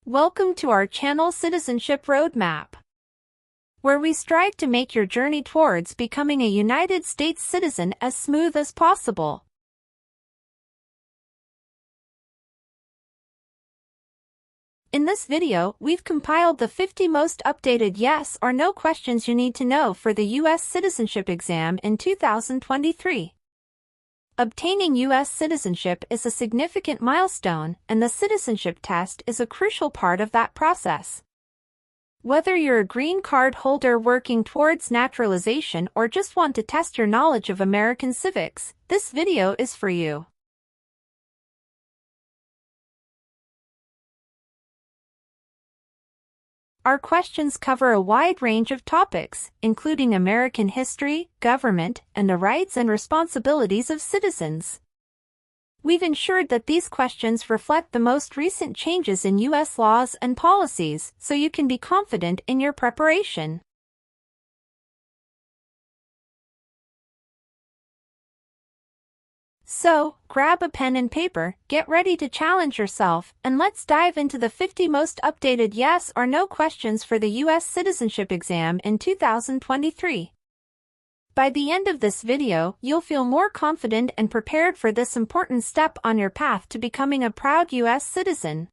Welcome to our channel Citizenship Roadmap, where we strive to make your journey towards becoming a United States citizen as smooth as possible. In this video, we've compiled the 50 most updated yes or no questions you need to know for the U.S. citizenship exam in 2023. Obtaining U.S. citizenship is a significant milestone, and the citizenship test is a crucial part of that process. Whether you're a green card holder working towards naturalization or just want to test your knowledge of American civics, this video is for you. Our questions cover a wide range of topics, including American history, government, and the rights and responsibilities of citizens. We've ensured that these questions reflect the most recent changes in U.S. laws and policies, so you can be confident in your preparation. So, grab a pen and paper, get ready to challenge yourself, and let's dive into the 50 most updated yes or no questions for the U.S. citizenship exam in 2023. By the end of this video, you'll feel more confident and prepared for this important step on your path to becoming a proud U.S. citizen.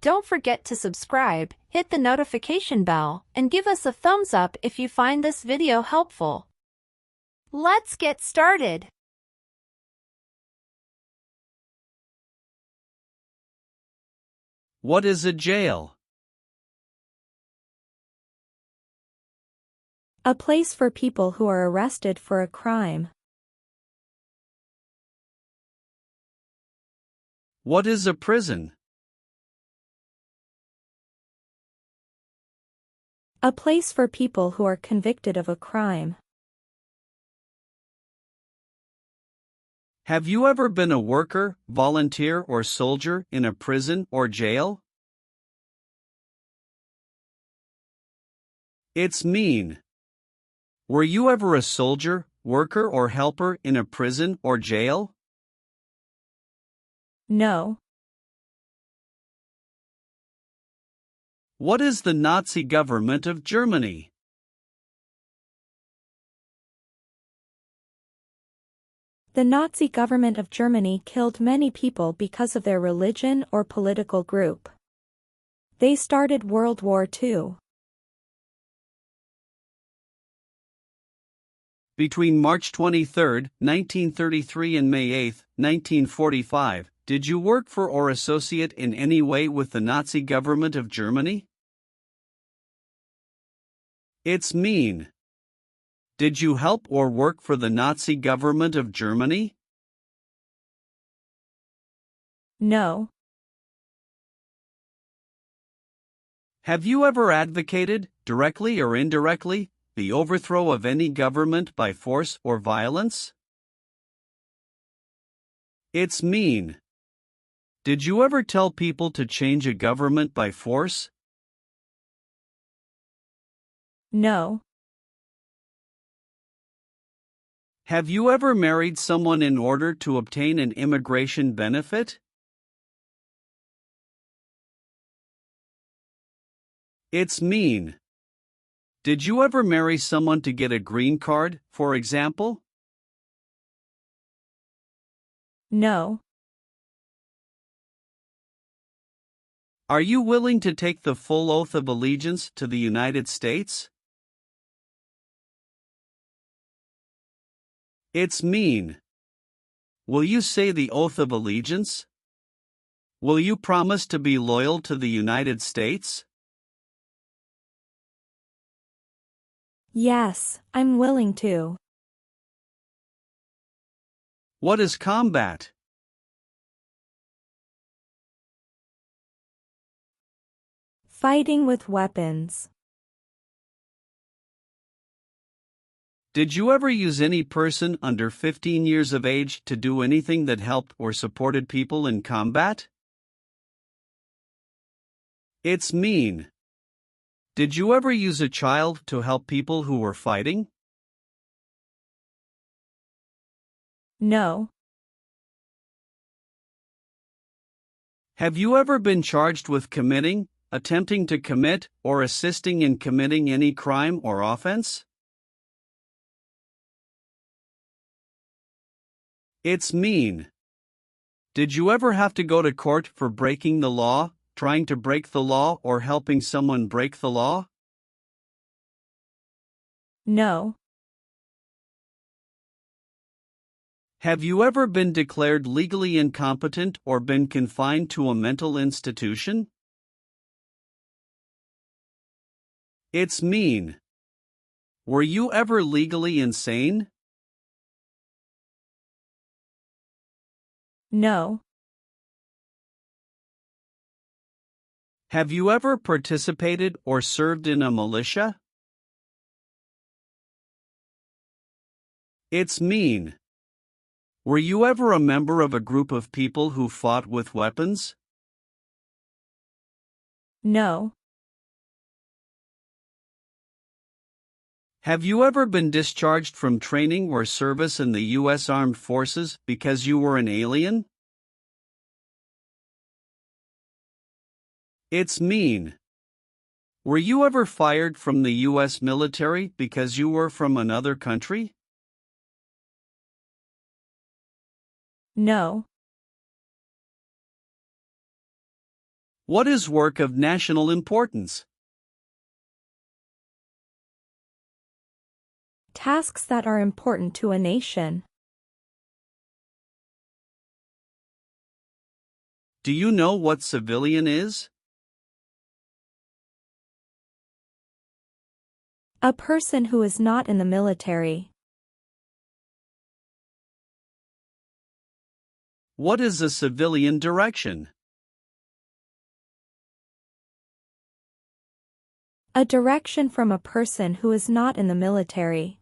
Don't forget to subscribe, hit the notification bell, and give us a thumbs up if you find this video helpful. Let's get started. What is a jail? A place for people who are arrested for a crime. What is a prison? A place for people who are convicted of a crime. Have you ever been a worker, volunteer, or soldier in a prison or jail? It's mean. Were you ever a soldier, worker, or helper in a prison or jail? No. What is the Nazi government of Germany? The Nazi government of Germany killed many people because of their religion or political group. They started World War II. Between March 23, 1933 and May 8, 1945, did you work for or associate in any way with the Nazi government of Germany? It's mean. Did you help or work for the Nazi government of Germany? No. Have you ever advocated, directly or indirectly, the overthrow of any government by force or violence? It's mean. Did you ever tell people to change a government by force? No. Have you ever married someone in order to obtain an immigration benefit? It's mean. Did you ever marry someone to get a green card, for example? No. Are you willing to take the full oath of allegiance to the United States? It's mean. Will you say the oath of allegiance? Will you promise to be loyal to the United States? Yes, I'm willing to. What is combat? Fighting with weapons. Did you ever use any person under 15 years of age to do anything that helped or supported people in combat? It's mean. Did you ever use a child to help people who were fighting? No. Have you ever been charged with committing, attempting to commit, or assisting in committing any crime or offense? It's mean. Did you ever have to go to court for breaking the law, trying to break the law, or helping someone break the law? No. Have you ever been declared legally incompetent or been confined to a mental institution? It's mean. Were you ever legally insane? No. Have you ever participated or served in a militia? It's mean. Were you ever a member of a group of people who fought with weapons? No. Have you ever been discharged from training or service in the U.S. Armed Forces because you were an alien? It's mean. Were you ever fired from the U.S. military because you were from another country? No. What is work of national importance? Tasks that are important to a nation. Do you know what civilian is? A person who is not in the military. What is a civilian direction? A direction from a person who is not in the military.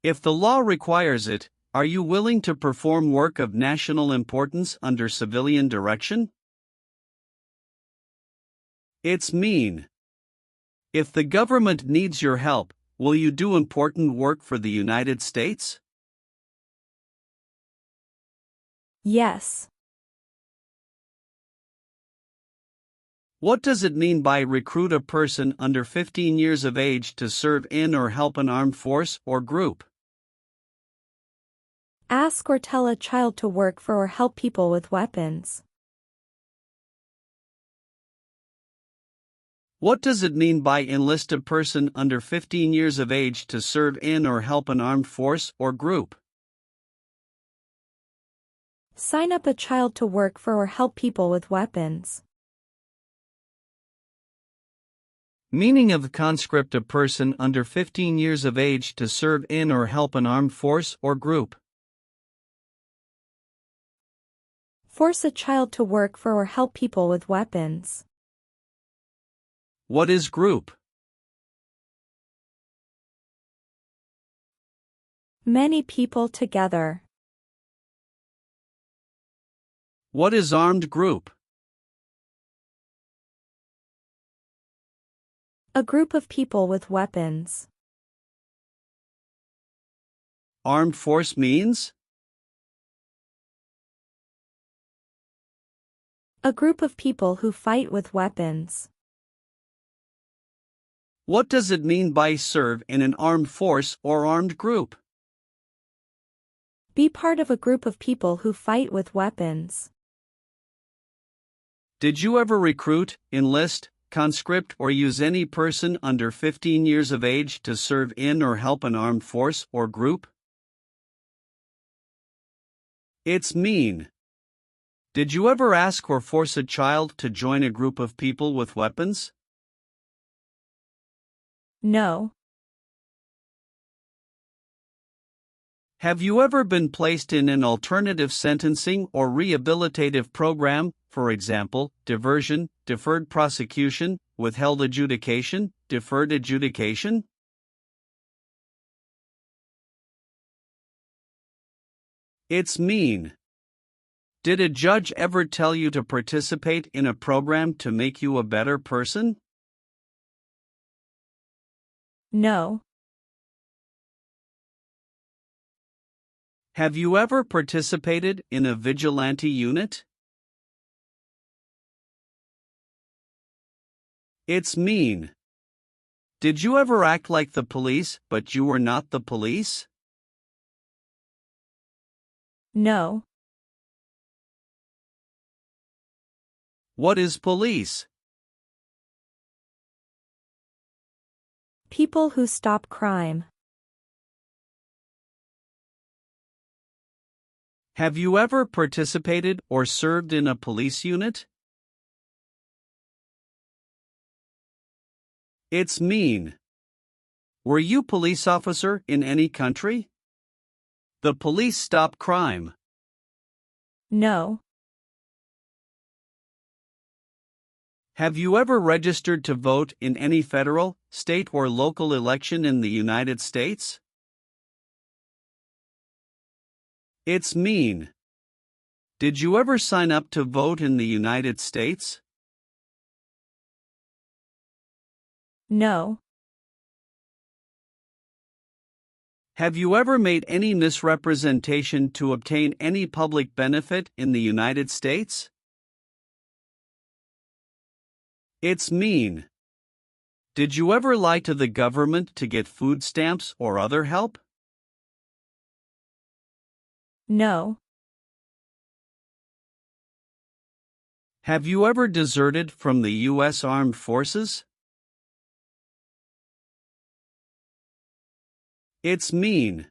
If the law requires it, are you willing to perform work of national importance under civilian direction? It's mean. If the government needs your help, will you do important work for the United States? Yes. What does it mean by recruit a person under 15 years of age to serve in or help an armed force or group? Ask or tell a child to work for or help people with weapons. What does it mean by enlist a person under 15 years of age to serve in or help an armed force or group? Sign up a child to work for or help people with weapons. Meaning of the conscript: a person under 15 years of age to serve in or help an armed force or group. Force a child to work for or help people with weapons. What is group? Many people together. What is armed group? A group of people with weapons. Armed force means? A group of people who fight with weapons. What does it mean by serve in an armed force or armed group? Be part of a group of people who fight with weapons. Did you ever recruit, enlist, conscript, or use any person under 15 years of age to serve in or help an armed force or group? It's mean. Did you ever ask or force a child to join a group of people with weapons? No. Have you ever been placed in an alternative sentencing or rehabilitative program, for example, diversion, deferred prosecution, withheld adjudication, deferred adjudication? It's mean. Did a judge ever tell you to participate in a program to make you a better person? No. Have you ever participated in a vigilante unit? It's mean. Did you ever act like the police, but you were not the police? No. What is police? People who stop crime. Have you ever participated or served in a police unit? It's mean. Were you police officer in any country? The police stop crime. No. Have you ever registered to vote in any federal, state, or local election in the United States? It's mean. Did you ever sign up to vote in the United States? No. Have you ever made any misrepresentation to obtain any public benefit in the United States? It's mean. Did you ever lie to the government to get food stamps or other help? No. Have you ever deserted from the U.S. Armed Forces? It's mean.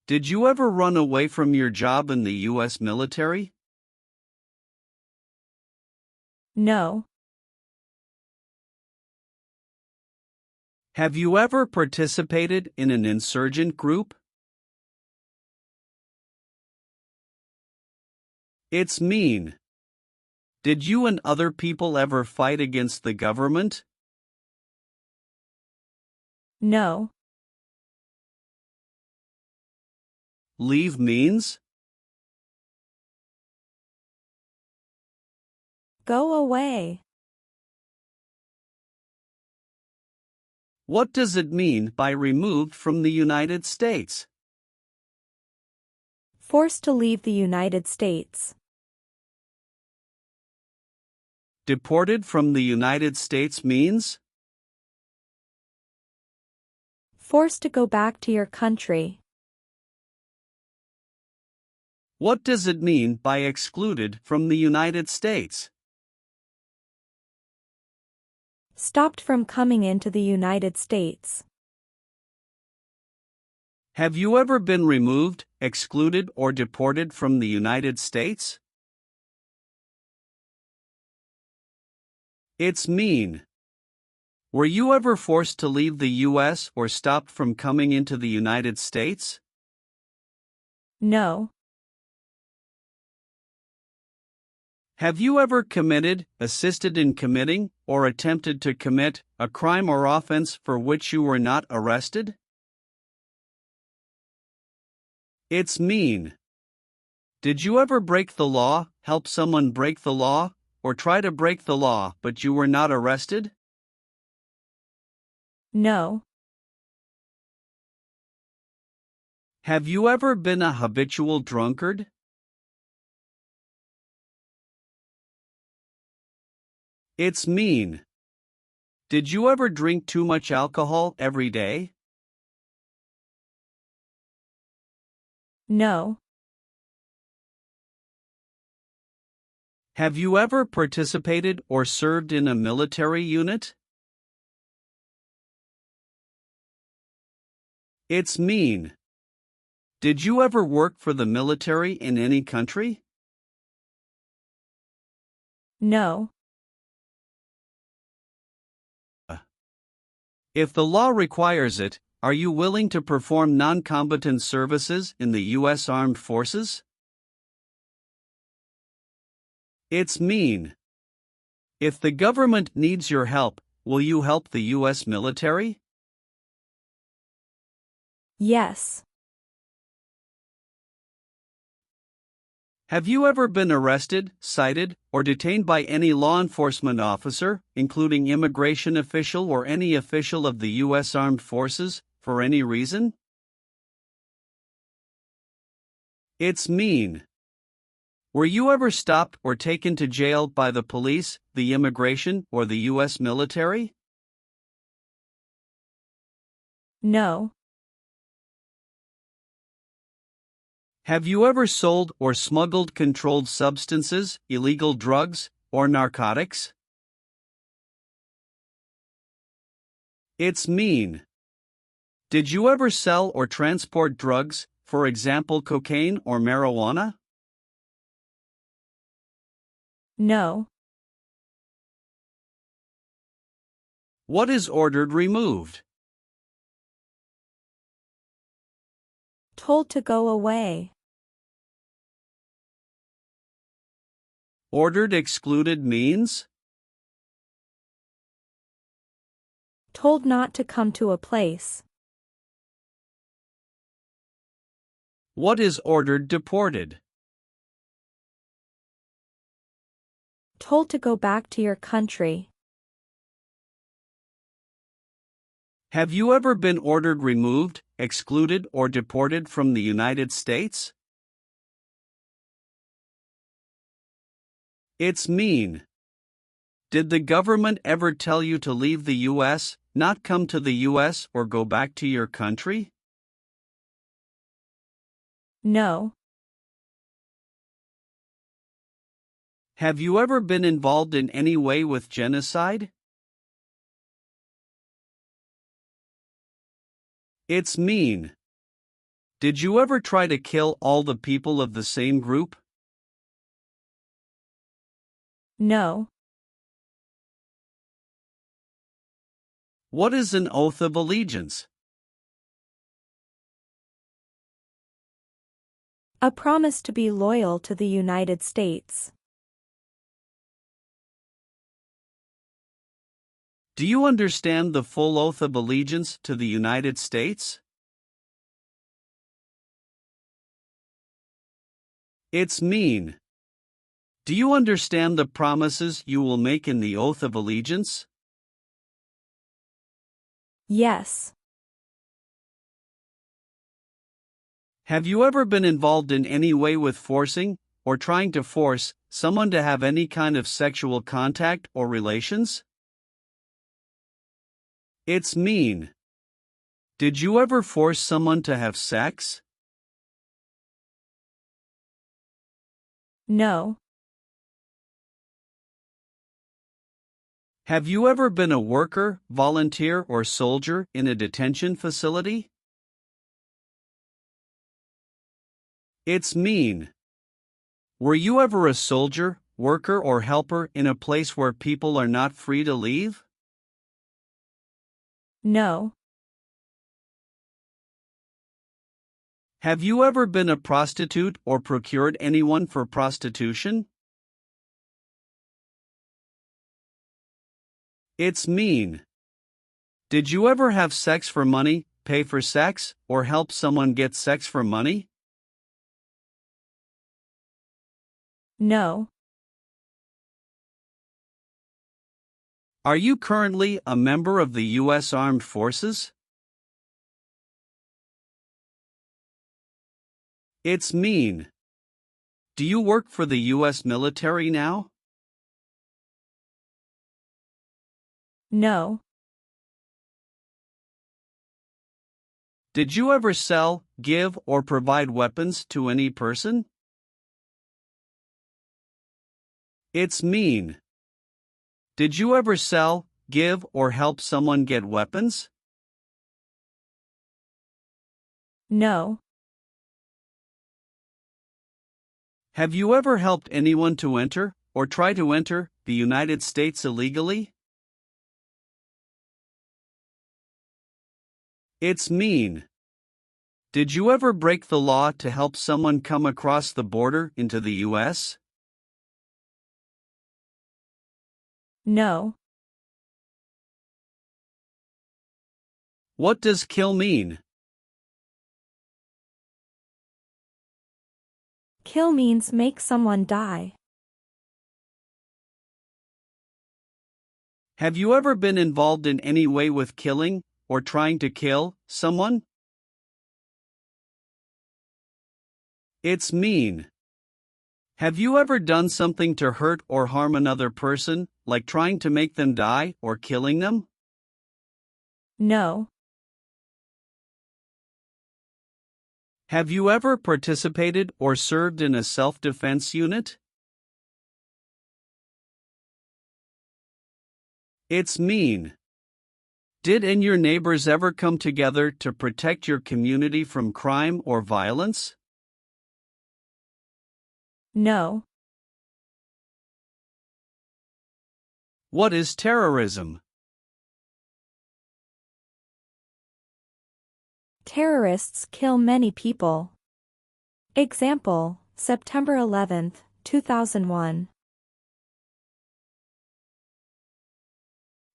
Did you ever run away from your job in the U.S. military? No. Have you ever participated in an insurgent group? It's mean. Did you and other people ever fight against the government? No. Leave means? Go away. What does it mean by removed from the United States? Forced to leave the United States. Deported from the United States means? Forced to go back to your country. What does it mean by excluded from the United States? Stopped from coming into the United States. Have you ever been removed, excluded, or deported from the United States? It's mean. Were you ever forced to leave the U.S. or stopped from coming into the United States? No. Have you ever committed, assisted in committing, or attempted to commit a crime or offense for which you were not arrested? It's mean. Did you ever break the law, help someone break the law, or try to break the law but you were not arrested? No. Have you ever been a habitual drunkard? It's mean. Did you ever drink too much alcohol every day? No. Have you ever participated or served in a military unit? It's mean. Did you ever work for the military in any country? No. If the law requires it, are you willing to perform non-combatant services in the U.S. Armed Forces? It's mean. If the government needs your help, will you help the U.S. military? Yes. Have you ever been arrested, cited, or detained by any law enforcement officer, including immigration official or any official of the U.S. Armed Forces, for any reason? It's mean. Were you ever stopped or taken to jail by the police, the immigration, or the U.S. military? No. Have you ever sold or smuggled controlled substances, illegal drugs, or narcotics? It's mean. Did you ever sell or transport drugs, for example cocaine or marijuana? No. What is ordered removed? Told to go away. Ordered excluded means? Told not to come to a place. What is ordered deported? Told to go back to your country. Have you ever been ordered removed, excluded, or deported from the United States? It's mean. Did the government ever tell you to leave the U.S., not come to the U.S., or go back to your country? No. Have you ever been involved in any way with genocide? It's mean. Did you ever try to kill all the people of the same group? No. What is an oath of allegiance? A promise to be loyal to the United States. Do you understand the full oath of allegiance to the United States? It's mean. Do you understand the promises you will make in the oath of allegiance? Yes. Have you ever been involved in any way with forcing, or trying to force, someone to have any kind of sexual contact or relations? It's mean. Did you ever force someone to have sex? No. Have you ever been a worker, volunteer, or soldier in a detention facility? It's mean. Were you ever a soldier, worker, or helper in a place where people are not free to leave? No. Have you ever been a prostitute or procured anyone for prostitution? It's mean. Did you ever have sex for money, pay for sex, or help someone get sex for money? No. Are you currently a member of the U.S. Armed Forces? It's mean. Do you work for the U.S. military now? No. Did you ever sell, give, or provide weapons to any person? It's mean. Did you ever sell, give, or help someone get weapons? No. Have you ever helped anyone to enter, or try to enter, the United States illegally? It's mean. Did you ever break the law to help someone come across the border into the U.S.? No. What does kill mean? Kill means make someone die. Have you ever been involved in any way with killing, or trying to kill, someone? It's mean. Have you ever done something to hurt or harm another person, like trying to make them die or killing them? No. Have you ever participated or served in a self-defense unit? It's mean. Did and your neighbors ever come together to protect your community from crime or violence? No. What is terrorism? Terrorists kill many people. Example, September 11, 2001.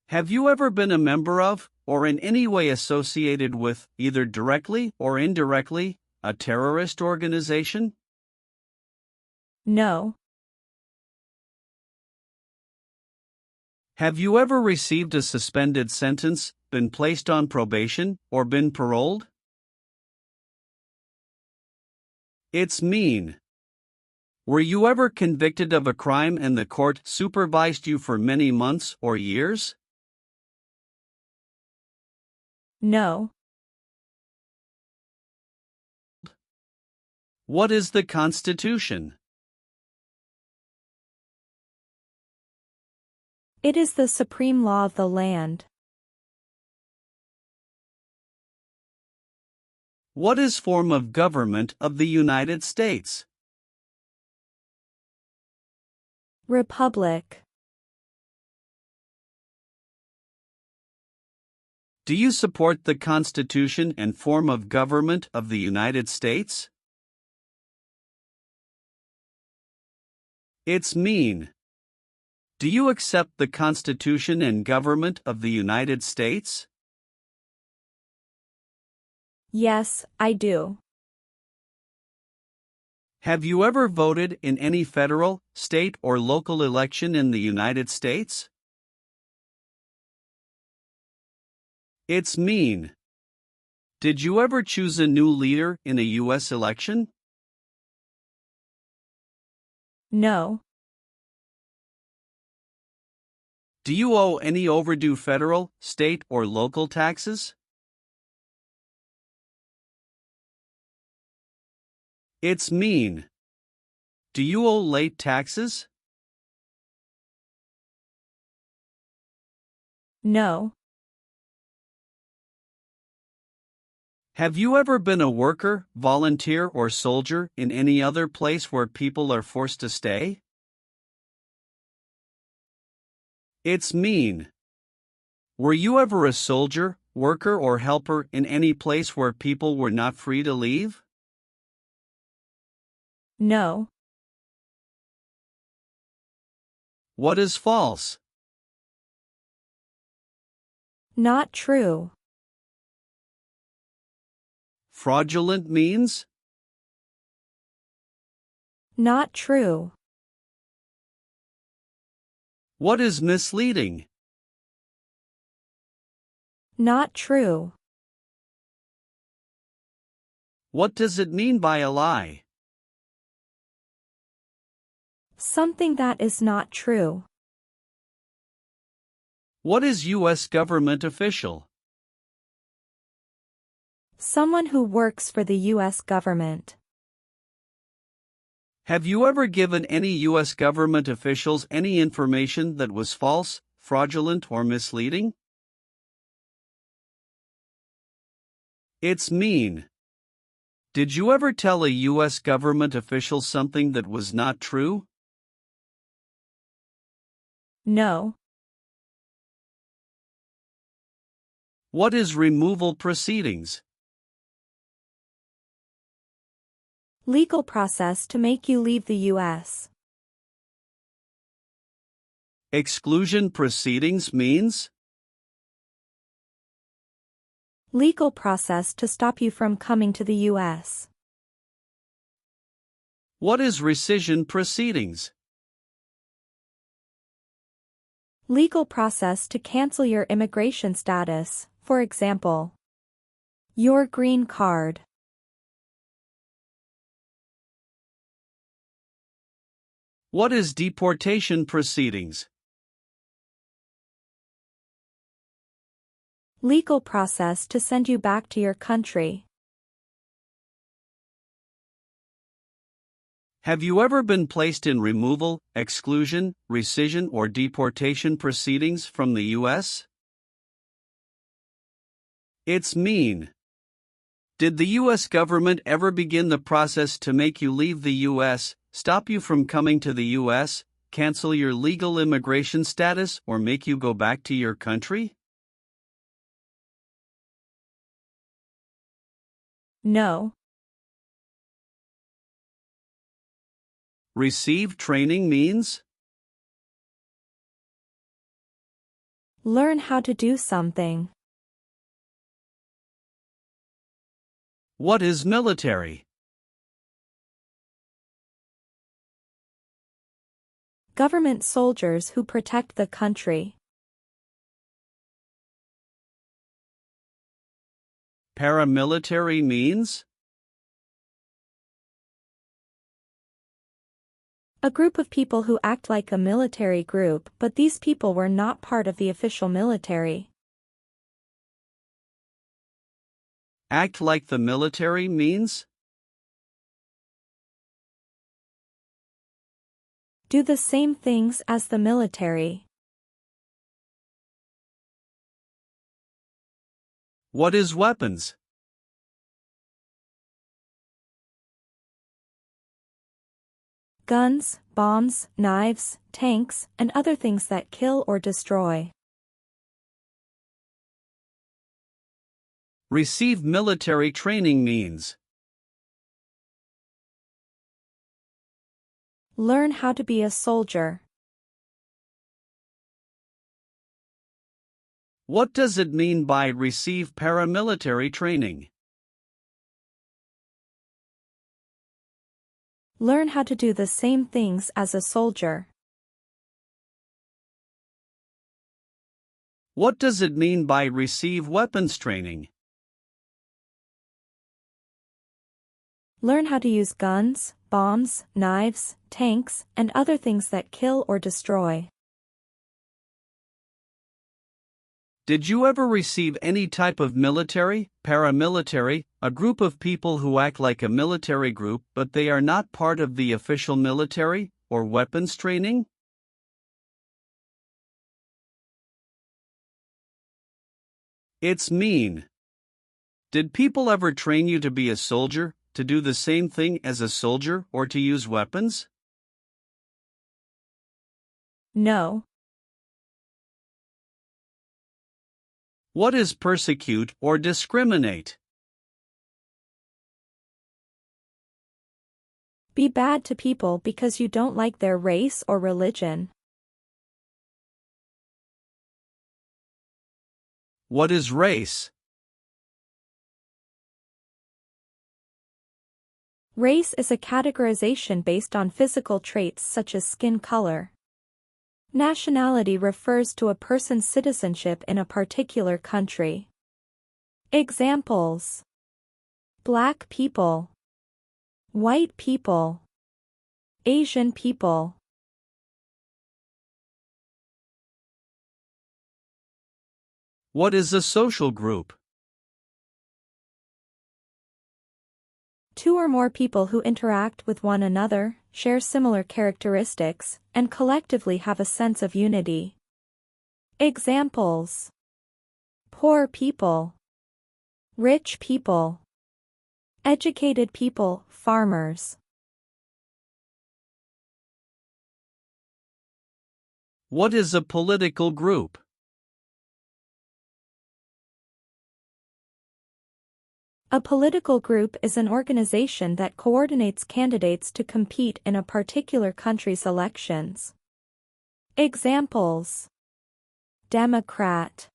Have you ever been a member of, or in any way associated with, either directly or indirectly, a terrorist organization? No. Have you ever received a suspended sentence, been placed on probation, or been paroled? It's mean. Were you ever convicted of a crime and the court supervised you for many months or years? No. What is the Constitution? It is the supreme law of the land. What is form of government of the United States? Republic. Do you support the Constitution and form of government of the United States? It's mean. Do you accept the Constitution and government of the United States? Yes, I do. Have you ever voted in any federal, state, or local election in the United States? It's mean. Did you ever choose a new leader in a U.S. election? No. Do you owe any overdue federal, state, or local taxes? It's mean. Do you owe late taxes? No. Have you ever been a worker, volunteer, or soldier in any other place where people are forced to stay? It's mean. Were you ever a soldier, worker, or helper in any place where people were not free to leave? No. What is false? Not true. Fraudulent means? Not true. What is misleading? Not true. What does it mean by a lie? Something that is not true. What is U.S. government official? Someone who works for the U.S. government. Have you ever given any U.S. government officials any information that was false, fraudulent, or misleading? It's mean. Did you ever tell a U.S. government official something that was not true? No. What is removal proceedings? Legal process to make you leave the U.S. Exclusion proceedings means? Legal process to stop you from coming to the U.S. What is rescission proceedings? Legal process to cancel your immigration status, for example, your green card. What is deportation proceedings? Legal process to send you back to your country. Have you ever been placed in removal, exclusion, rescission, or deportation proceedings from the U.S.? It's mean. Did the U.S. government ever begin the process to make you leave the U.S., stop you from coming to the U.S., cancel your legal immigration status, or make you go back to your country? No. Receive training means? Learn how to do something. What is military? Government soldiers who protect the country. Paramilitary means? A group of people who act like a military group, but these people were not part of the official military. Act like the military means? Do the same things as the military. What is weapons? Guns, bombs, knives, tanks, and other things that kill or destroy. Receive military training means? Learn how to be a soldier. What does it mean by receive paramilitary training? Learn how to do the same things as a soldier. What does it mean by receive weapons training? Learn how to use guns, bombs, knives, tanks, and other things that kill or destroy. Did you ever receive any type of military, paramilitary, a group of people who act like a military group but they are not part of the official military, or weapons training? It's mean. Did people ever train you to be a soldier, to do the same thing as a soldier, or to use weapons? No. What is persecute or discriminate? Be bad to people because you don't like their race or religion. What is race? Race is a categorization based on physical traits such as skin color. Nationality refers to a person's citizenship in a particular country. Examples: Black people, white people, Asian people. What is a social group? Two or more people who interact with one another, share similar characteristics, and collectively have a sense of unity. Examples: poor people, rich people, educated people, farmers. What is a political group? A political group is an organization that coordinates candidates to compete in a particular country's elections. Examples: Democrat,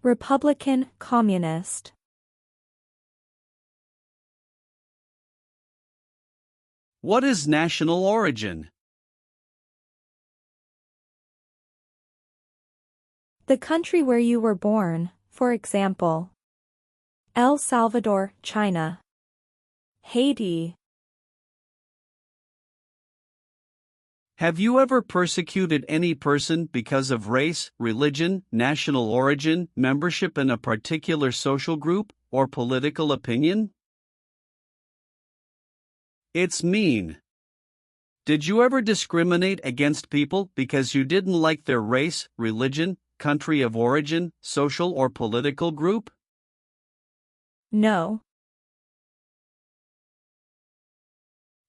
Republican, Communist. What is national origin? The country where you were born, for example, El Salvador, China, Haiti. Have you ever persecuted any person because of race, religion, national origin, membership in a particular social group, or political opinion? It's mean. Did you ever discriminate against people because you didn't like their race, religion, country of origin, social or political group? No.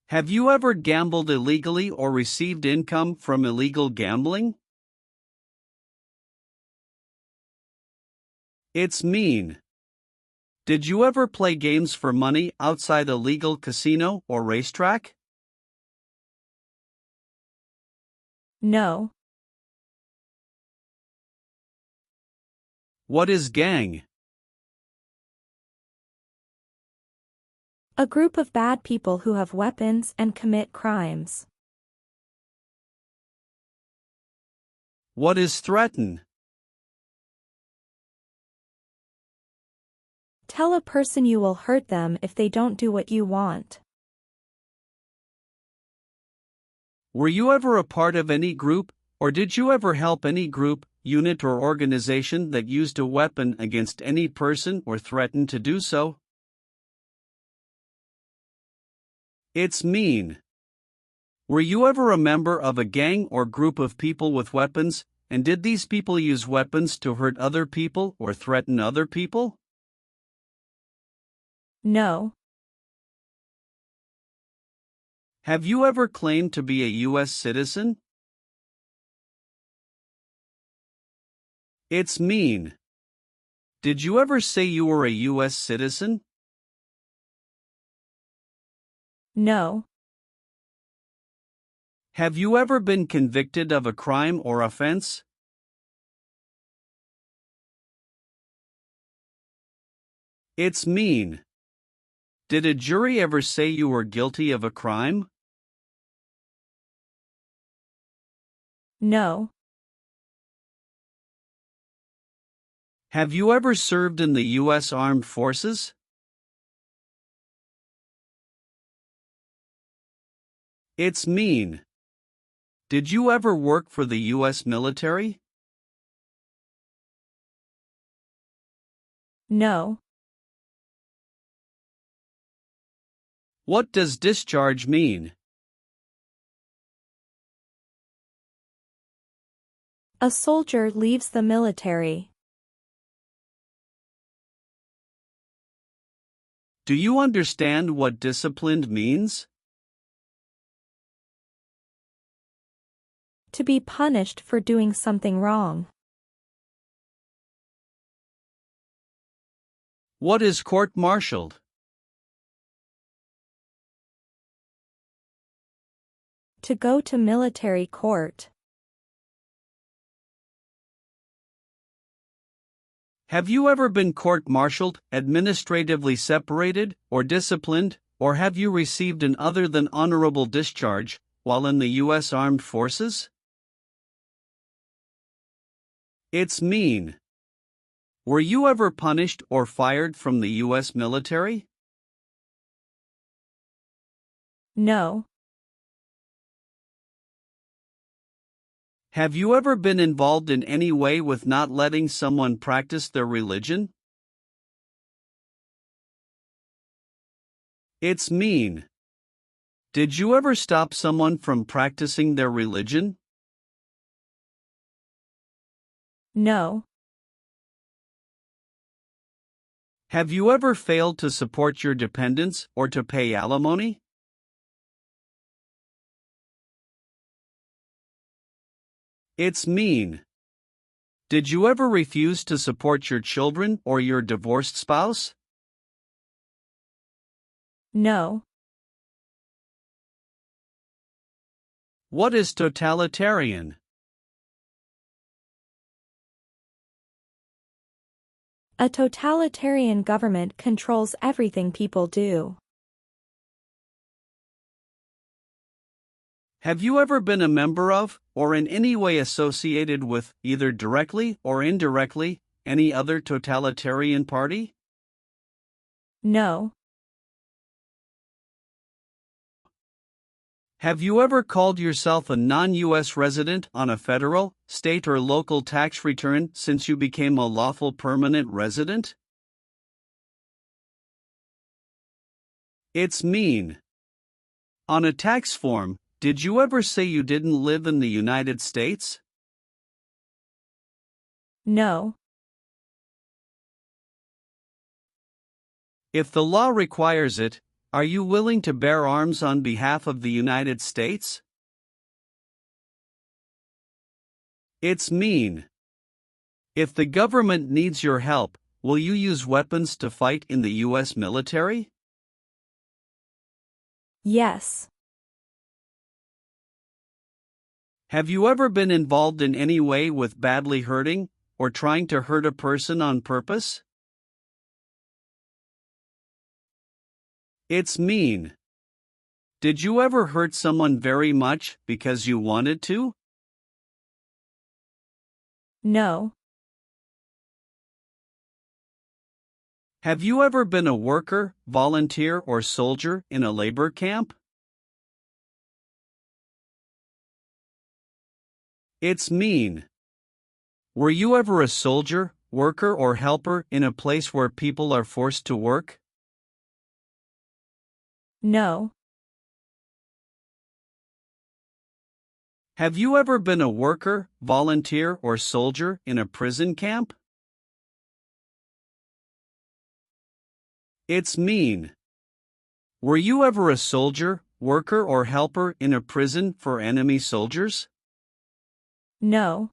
Have you ever gambled illegally or received income from illegal gambling? It's mean. Did you ever play games for money outside a legal casino or racetrack? No. What is gang? A group of bad people who have weapons and commit crimes. What is threaten? Tell a person you will hurt them if they don't do what you want. Were you ever a part of any group, or did you ever help any group, unit or organization that used a weapon against any person or threatened to do so? It's mean. Were you ever a member of a gang or group of people with weapons, and did these people use weapons to hurt other people or threaten other people? No. Have you ever claimed to be a U.S. citizen? It's mean. Did you ever say you were a U.S. citizen? No. Have you ever been convicted of a crime or offense? It's mean. Did a jury ever say you were guilty of a crime? No. Have you ever served in the U.S. Armed Forces? It's mean. Did you ever work for the U.S. military? No. What does discharge mean? A soldier leaves the military. Do you understand what disciplined means? To be punished for doing something wrong. What is court-martialed? To go to military court. Have you ever been court-martialed, administratively separated, or disciplined, or have you received an other than honorable discharge while in the U.S. Armed Forces? It's mean. Were you ever punished or fired from the U.S. military? No. Have you ever been involved in any way with not letting someone practice their religion? It's mean. Did you ever stop someone from practicing their religion? No. Have you ever failed to support your dependents or to pay alimony? It's mean. Did you ever refuse to support your children or your divorced spouse? No. What is totalitarian? A totalitarian government controls everything people do. Have you ever been a member of, or in any way associated with, either directly or indirectly, any other totalitarian party? No. Have you ever called yourself a non-U.S. resident on a federal, state or local tax return since you became a lawful permanent resident? It's mean. On a tax form, did you ever say you didn't live in the United States? No. If the law requires it, are you willing to bear arms on behalf of the United States? It's mean. If the government needs your help, will you use weapons to fight in the U.S. military? Yes. Have you ever been involved in any way with badly hurting or trying to hurt a person on purpose? It's mean. Did you ever hurt someone very much because you wanted to? No. Have you ever been a worker, volunteer, or soldier in a labor camp? It's mean. Were you ever a soldier, worker, or helper in a place where people are forced to work? No. Have you ever been a worker, volunteer, or soldier in a prison camp? It's mean. Were you ever a soldier, worker, or helper in a prison for enemy soldiers? No.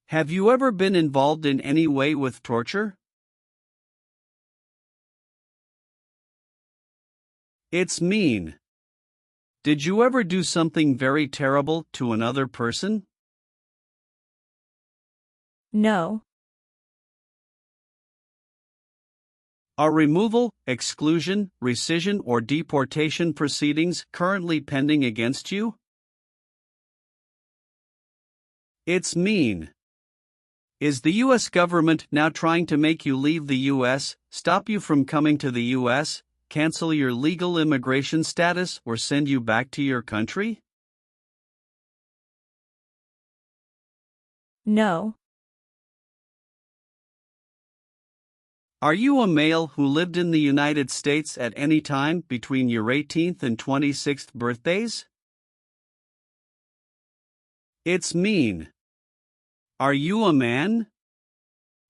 Have you ever been involved in any way with torture? It's mean. Did you ever do something very terrible to another person? No. Are removal, exclusion, rescission, or deportation proceedings currently pending against you? It's mean. Is the U.S. government now trying to make you leave the U.S., stop you from coming to the U.S., cancel your legal immigration status, or send you back to your country? No. Are you a male who lived in the United States at any time between your 18th and 26th birthdays? It's mean. Are you a man?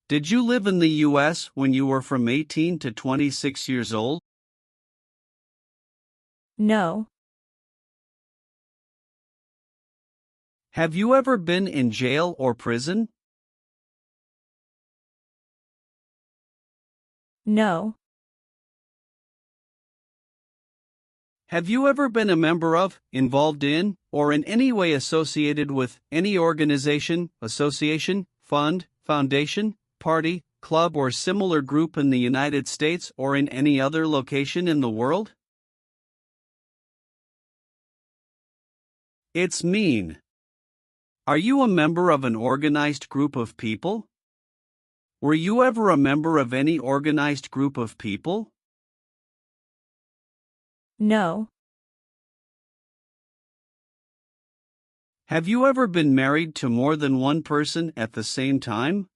Did you live in the U.S. when you were from 18 to 26 years old? No. Have you ever been in jail or prison? No. Have you ever been a member of, involved in, or in any way associated with any organization, association, fund, foundation, party, club, or similar group in the United States or in any other location in the world? It's mean. Are you a member of an organized group of people? Were you ever a member of any organized group of people? No. Have you ever been married to more than one person at the same time?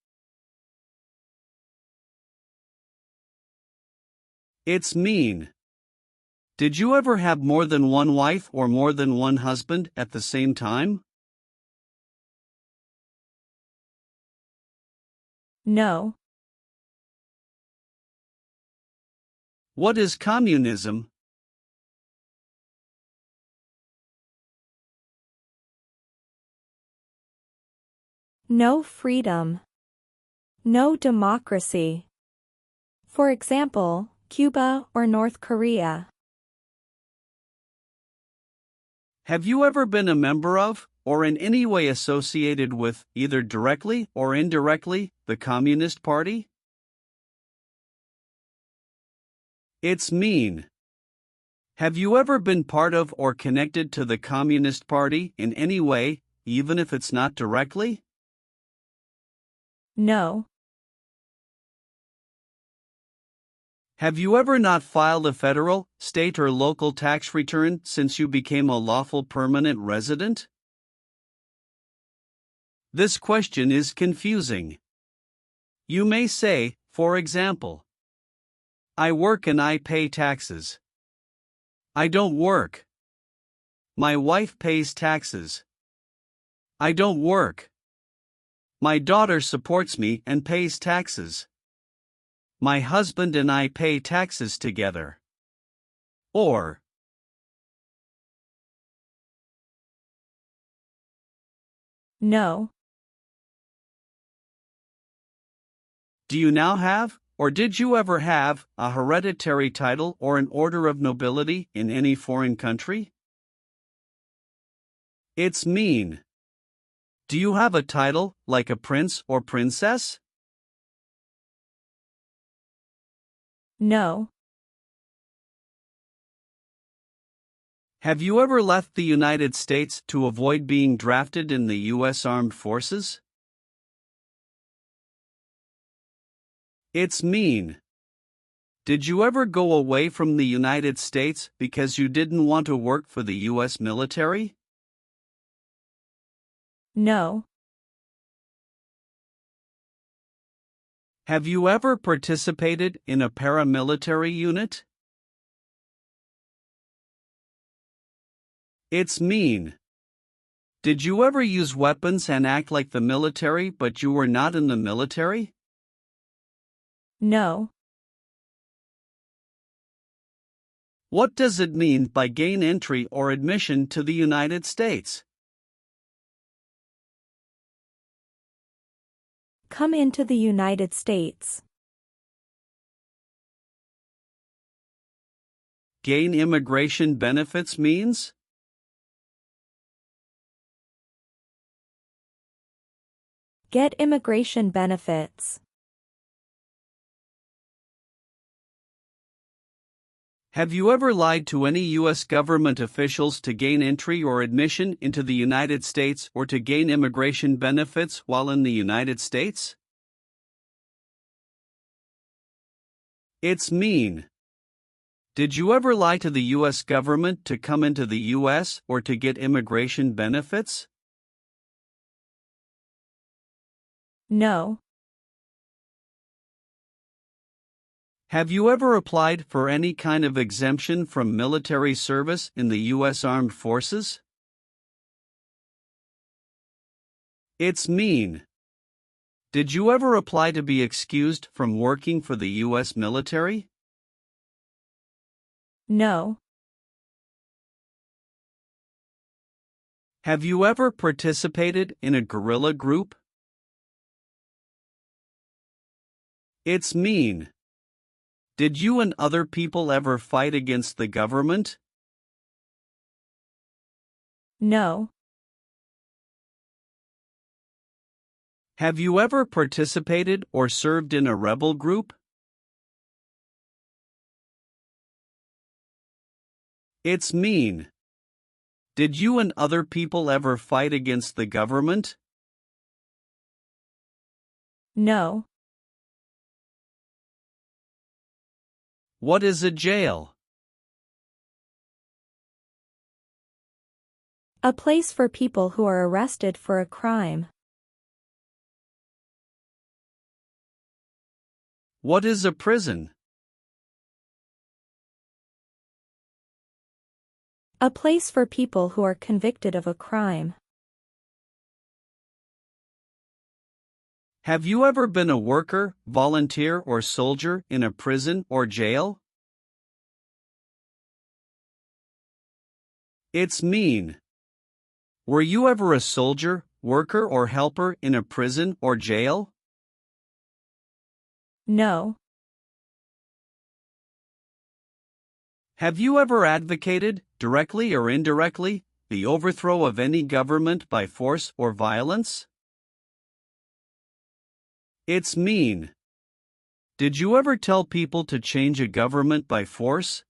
It's mean. Did you ever have more than one wife or more than one husband at the same time? No. What is communism? No freedom. No democracy. For example, Cuba or North Korea. Have you ever been a member of, or in any way associated with, either directly or indirectly, the Communist Party? It's mean. Have you ever been part of or connected to the Communist Party in any way, even if it's not directly? No. Have you ever not filed a federal, state, or local tax return since you became a lawful permanent resident? This question is confusing. You may say, for example, I work and I pay taxes. I don't work. My wife pays taxes. I don't work. My daughter supports me and pays taxes. My husband and I pay taxes together. Or, No. do you now have, or did you ever have, a hereditary title or an order of nobility in any foreign country? It's mean. Do you have a title, like a prince or princess? No. Have you ever left the United States to avoid being drafted in the U.S. Armed Forces? It's mean. Did you ever go away from the United States because you didn't want to work for the U.S. military? No. Have you ever participated in a paramilitary unit? It's mean. Did you ever use weapons and act like the military but you were not in the military? No. What does it mean by gain entry or admission to the United States? Come into the United States. Gain immigration benefits means? Get immigration benefits. Have you ever lied to any U.S. government officials to gain entry or admission into the United States or to gain immigration benefits while in the United States? It's mean. Did you ever lie to the U.S. government to come into the U.S. or to get immigration benefits? No. Have you ever applied for any kind of exemption from military service in the U.S. Armed Forces? It's mean. Did you ever apply to be excused from working for the U.S. military? No. Have you ever participated in a guerrilla group? It's mean. Did you and other people ever fight against the government? No. Have you ever participated or served in a rebel group? It's mean. Did you and other people ever fight against the government? No. What is a jail? A place for people who are arrested for a crime. What is a prison? A place for people who are convicted of a crime. Have you ever been a worker, volunteer, or soldier in a prison or jail? It's mean. Were you ever a soldier, worker, or helper in a prison or jail? No. Have you ever advocated, directly or indirectly, the overthrow of any government by force or violence? It's mean. Did you ever tell people to change a government by force?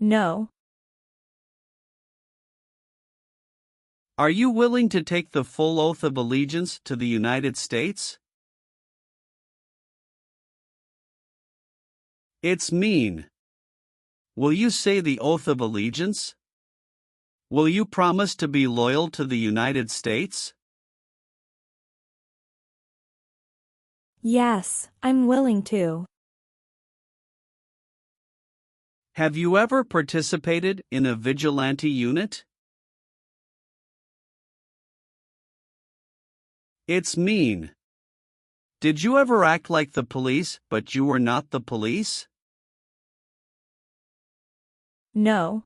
No. Are you willing to take the full oath of allegiance to the United States? It's mean. Will you say the oath of allegiance? Will you promise to be loyal to the United States? Yes, I'm willing to. Have you ever participated in a vigilante unit? It's mean. Did you ever act like the police, but you were not the police? No,